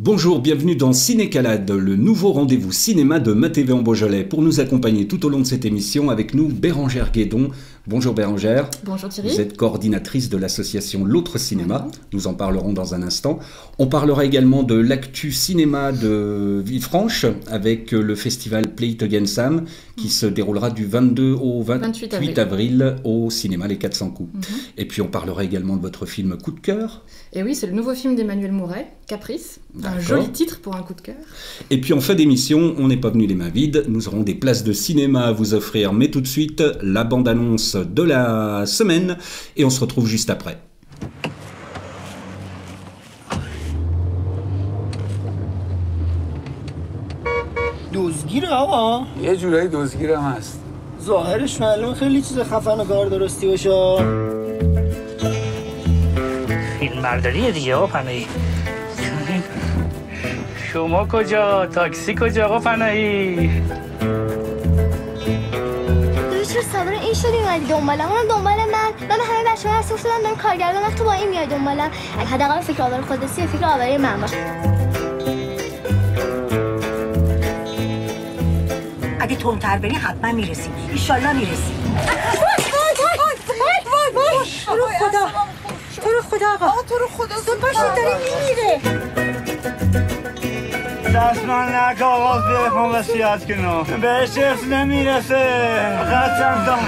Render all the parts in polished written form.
Bonjour, bienvenue dans Cinécalade, le nouveau rendez-vous cinéma de MaTV en Beaujolais. Pour nous accompagner tout au long de cette émission, avec nous Bérangère Guédon. Bonjour Bérangère. Bonjour Thierry. Vous êtes coordinatrice de l'association L'Autre Cinéma. Nous en parlerons dans un instant. On parlera également de l'actu cinéma de Villefranche avec le festival Play It Again Sam qui se déroulera du 22 au 28 avril au cinéma Les 400 coups. Et puis on parlera également de votre film Coup de cœur. Et oui, c'est le nouveau film d'Emmanuel Mouret, Caprice. Un joli titre pour un coup de cœur. Et puis en fin d'émission, on n'est pas venu les mains vides. Nous aurons des places de cinéma à vous offrir. Mais tout de suite, la bande-annonce de la semaine. Et on se retrouve juste après. دزگیره آقا؟ یه جورایی دزگیرم هست. ظاهرش معلومه خیلی چیز خفن و کار درستی باشه. فیلم برداریه دیگه آقا پناهی. شما کجا؟ تاکسی کجا آقا پناهی؟ چرا سوار این شدی اومدی دنبالم؟ اونم دنبال من همه بچه‌ها هست افتادن دارم کارگردان وقت تو با این میای دنبالم. حداقل فکر آور خودسی و فکر آوری من باش. اگه تندتر بری حتما میرسی. ایشالله میرسی. وای تو رو خدا آقا. تو رو خدا زود باشید داره میمیره. دستمان نکه آقا بخوام وصیت کنم بهش حفظ نمیرسه قسم دام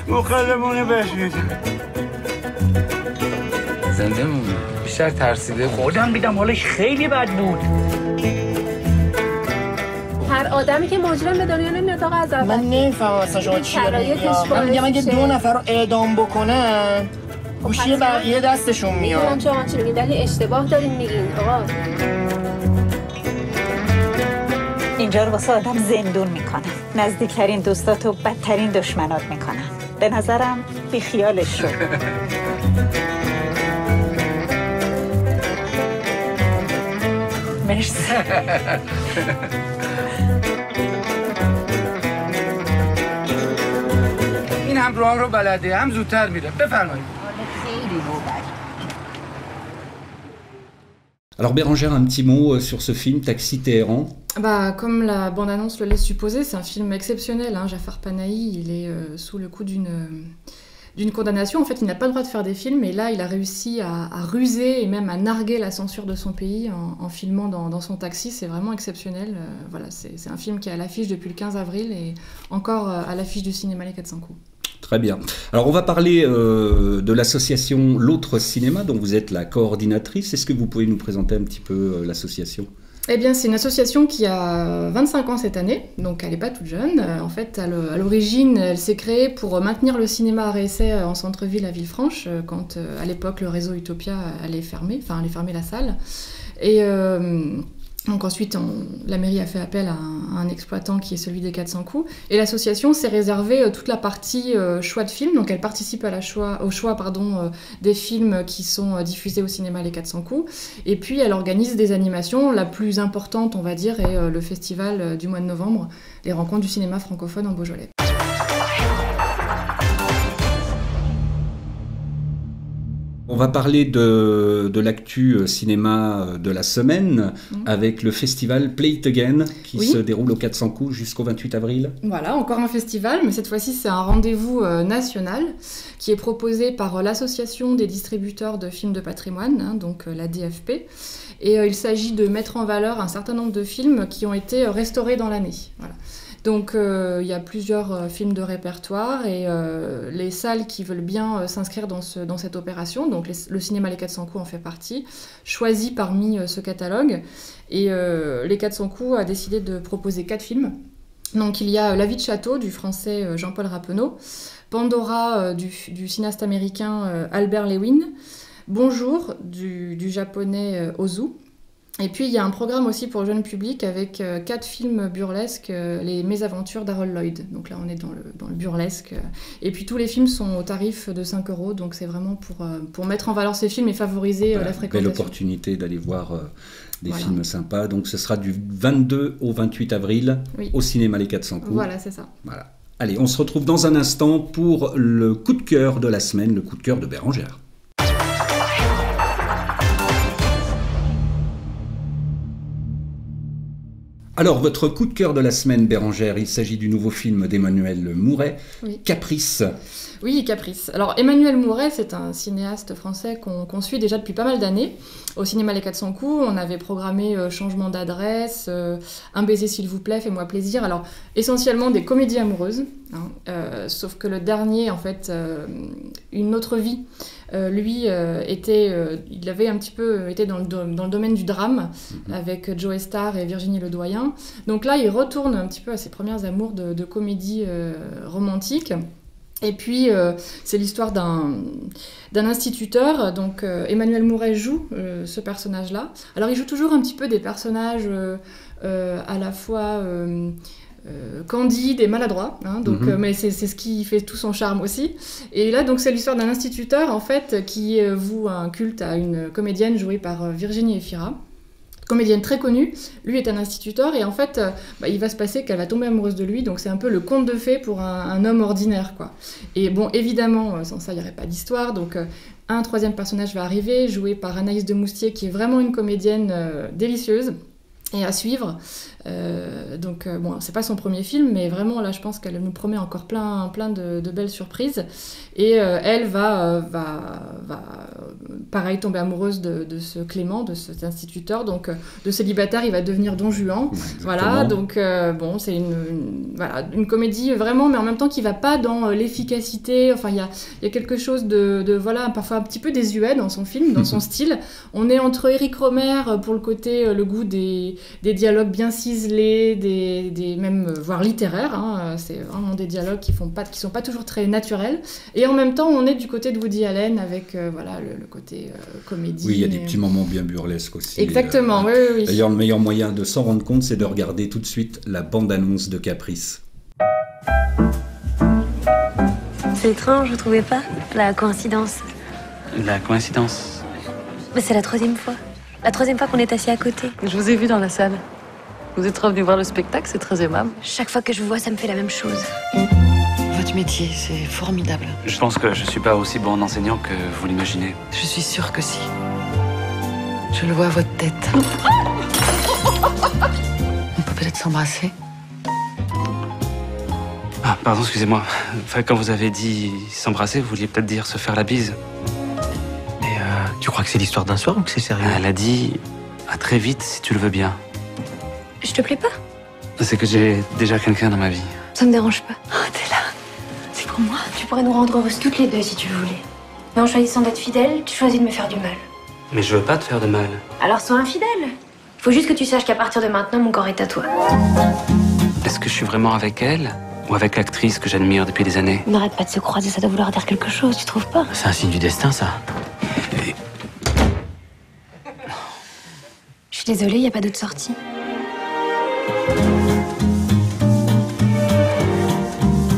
مخلمونه بهش میدم زنده موندی بیشتر ترسیده بود. خودم دیدم حالش خیلی بد بود. هر آدمی که مجرم به دنیا نمیاد آقا از اول. من نمیفهمم اصلا شما چی دارید میگم. من میگم اگه 2 نفر رو اعدام بکنن گوشی بقیه دستشون میاد. من شما چی میگین؟ ولی اشتباه دارین میگین آقا. اینجا رو واسه آدم زندون میکنن. نزدیکترین دوستاتو بدترین دشمنات میکنن. به نظرم بیخیالش شو. مرسی. این هم راه رو بلده هم زودتر میره. بفرمایید. خیلی بوبر. Alors Bérangère, un petit mot sur ce film, Taxi Téhéran. Comme la bande-annonce le laisse supposer, c'est un film exceptionnel. Jafar Panahi, il est sous le coup d'une condamnation. En fait, il n'a pas le droit de faire des films, et là, il a réussi à ruser et même à narguer la censure de son pays en filmant dans son taxi. C'est vraiment exceptionnel. Voilà, c'est un film qui est à l'affiche depuis le 15 avril et encore à l'affiche du cinéma Les 400 coups. Très bien. Alors, on va parler de l'association L'Autre Cinéma, dont vous êtes la coordinatrice. Est-ce que vous pouvez nous présenter un petit peu l'association ? Eh bien, c'est une association qui a 25 ans cette année, donc elle n'est pas toute jeune. En fait, à l'origine, elle s'est créée pour maintenir le cinéma à réessai en centre-ville à Villefranche, quand à l'époque le réseau Utopia allait fermer la salle. Et donc ensuite, la mairie a fait appel à un exploitant qui est celui des 400 coups. Et l'association s'est réservée toute la partie choix de films. Donc elle participe au choix des films qui sont diffusés au cinéma Les 400 coups. Et puis elle organise des animations. La plus importante, on va dire, est le festival du mois de novembre, les rencontres du cinéma francophone en Beaujolais. On va parler de l'actu cinéma de la semaine avec le festival Play It Again qui se déroule aux 400 coups jusqu'au 28 avril. Voilà, encore un festival, mais cette fois-ci c'est un rendez-vous national qui est proposé par l'association des distributeurs de films de patrimoine, donc la DFP. Et il s'agit de mettre en valeur un certain nombre de films qui ont été restaurés dans l'année. Voilà. Donc il y a plusieurs films de répertoire et les salles qui veulent bien s'inscrire dans cette opération, donc le cinéma Les 400 coups en fait partie, choisi parmi ce catalogue. Et Les 400 coups a décidé de proposer 4 films. Donc il y a La vie de château du français Jean-Paul Rappeneau, Pandora du cinéaste américain Albert Lewin, Bonjour du japonais Ozu. Et puis il y a un programme aussi pour le jeune public avec 4 films burlesques, les mésaventures d'Harold Lloyd. Donc là on est dans le burlesque. Et puis tous les films sont au tarif de 5 €, donc c'est vraiment pour mettre en valeur ces films et favoriser la fréquentation. Belle opportunité d'aller voir des films sympas. Donc ce sera du 22 au 28 avril au cinéma Les 400 coups. Voilà, c'est ça. Voilà. Allez, on se retrouve dans un instant pour le coup de cœur de la semaine, le coup de cœur de Bérangère. Alors, votre coup de cœur de la semaine, Bérangère, il s'agit du nouveau film d'Emmanuel Mouret, oui. Caprice. Oui, Caprice. Alors, Emmanuel Mouret, c'est un cinéaste français qu'on suit déjà depuis pas mal d'années. Au cinéma Les 400 coups, on avait programmé Changement d'adresse, Un baiser s'il vous plaît, Fais-moi plaisir. Alors, essentiellement des comédies amoureuses, hein, sauf que le dernier, en fait, Une autre vie, lui, il avait un petit peu été dans le domaine du drame, avec Joe Star et Virginie Ledoyen. Donc là, il retourne un petit peu à ses premières amours de comédie romantique. Et puis, c'est l'histoire d'un instituteur. Donc, Emmanuel Mouret joue ce personnage-là. Alors, il joue toujours un petit peu des personnages à la fois candide et maladroit, hein, donc, mais c'est ce qui fait tout son charme aussi. Et là, donc, c'est l'histoire d'un instituteur, en fait, qui voue un culte à une comédienne jouée par Virginie Efira, comédienne très connue. Lui est un instituteur et en fait, il va se passer qu'elle va tomber amoureuse de lui, donc c'est un peu le conte de fées pour un homme ordinaire, quoi. Et bon, évidemment, sans ça, il n'y aurait pas d'histoire, donc un troisième personnage va arriver, joué par Anaïs de Moustier, qui est vraiment une comédienne délicieuse et à suivre. Bon, c'est pas son premier film, mais vraiment là je pense qu'elle nous promet encore plein de belles surprises. Et elle va pareil tomber amoureuse de ce Clément, de cet instituteur. Donc de célibataire, il va devenir Don Juan. Ouais, voilà, donc bon, c'est une comédie vraiment, mais en même temps qui va pas dans l'efficacité. Enfin, il y a quelque chose de voilà, parfois un petit peu désuet dans son film, dans son style. On est entre Éric Rohmer pour le côté, le goût des dialogues bien ciselés, même voire littéraires, hein. C'est vraiment des dialogues qui sont pas toujours très naturels. Et en même temps, on est du côté de Woody Allen avec voilà, le côté comédie. Oui, il y a des petits moments bien burlesques aussi. Exactement, oui. D'ailleurs, le meilleur moyen de s'en rendre compte, c'est de regarder tout de suite la bande-annonce de Caprice. C'est étrange, vous trouvez pas? La coïncidence. La coïncidence? Mais c'est la troisième fois. La troisième fois qu'on est assis à côté. Je vous ai vu dans la salle. Vous êtes revenu voir le spectacle, c'est très aimable. Chaque fois que je vous vois, ça me fait la même chose. Votre métier, c'est formidable. Je pense que je suis pas aussi bon enseignant que vous l'imaginez. Je suis sûre que si. Je le vois à votre tête. On peut peut-être s'embrasser. Ah, pardon, excusez-moi. Enfin, quand vous avez dit s'embrasser, vous vouliez peut-être dire se faire la bise. Mais tu crois que c'est l'histoire d'un soir ou que c'est sérieux? Elle a dit à très vite si tu le veux bien. Je te plais pas? C'est que j'ai déjà quelqu'un dans ma vie. Ça me dérange pas. Oh, t'es là. C'est pour moi. Tu pourrais nous rendre heureuses toutes les deux si tu le voulais. Mais en choisissant d'être fidèle, tu choisis de me faire du mal. Mais je veux pas te faire de mal. Alors sois infidèle. Faut juste que tu saches qu'à partir de maintenant, mon corps est à toi. Est-ce que je suis vraiment avec elle? Ou avec l'actrice que j'admire depuis des années? On n'arrête pas de se croiser, ça doit vouloir dire quelque chose, tu trouves pas? C'est un signe du destin, ça. Je suis désolée, y a pas d'autre sortie.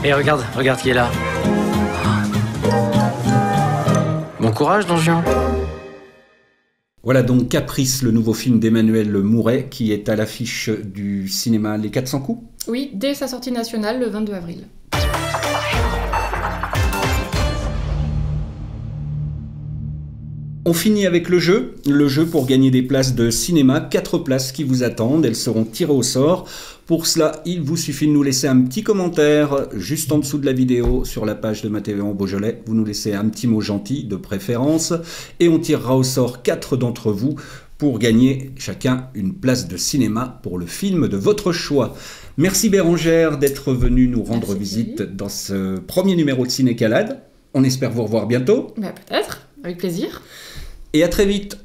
Et regarde qui est là. Bon courage, Don Juan. Voilà donc Caprice, le nouveau film d'Emmanuel Mouret, qui est à l'affiche du cinéma Les 400 coups. Oui, dès sa sortie nationale, le 22 avril. On finit avec le jeu pour gagner des places de cinéma, 4 places qui vous attendent, elles seront tirées au sort. Pour cela, il vous suffit de nous laisser un petit commentaire juste en dessous de la vidéo sur la page de Mathéon Beaujolais. Vous nous laissez un petit mot gentil de préférence et on tirera au sort 4 d'entre vous pour gagner chacun une place de cinéma pour le film de votre choix. Merci Bérangère d'être venue nous rendre visite dans ce premier numéro de Ciné-Calade. On espère vous revoir bientôt. Peut-être, avec plaisir. Et à très vite.